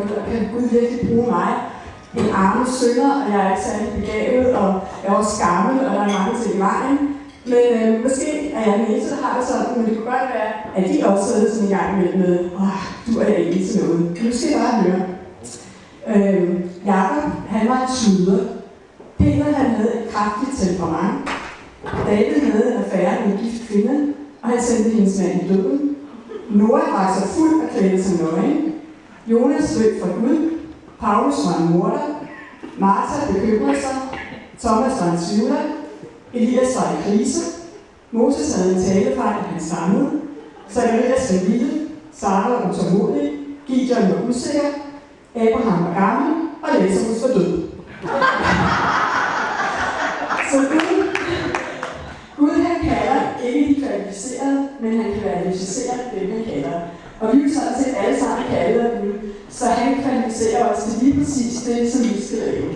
kan Gud virkelig bruge mig? En arme synger, og jeg er ikke særlig begavet, og jeg er også gammel, og der er mange ting i vejen. Men måske er jeg den eneste, der har det sådan, men det kunne godt være, at de også sidder sådan en gang med, du er ikke til noget. Nu skal jeg bare høre. Jakob, han var en snyder. Peter, han havde et kraftigt temperament. David havde en affære med en gift kvinde, og han sendte hendes mand i døden. Noah var så fuld og klædte sig nøgen. Jonas løb fra Gud. Paulus var en morder. Martha bekymrede sig. Thomas var en tvivler. Elias var i krise. Moses havde en talefejl, han stammede. Zacharias var lille. Sara var utålmodig. Gideon var usikker. Abraham var gammel. Og Lazarus var død. Så Gud han kalder ikke de kvalificerede, men han kvalificerer dem, han kalder. Og vi er sådan set alle sammen kaldet af Gud, så han kvalificerer os til lige præcis det, som vi skal lave.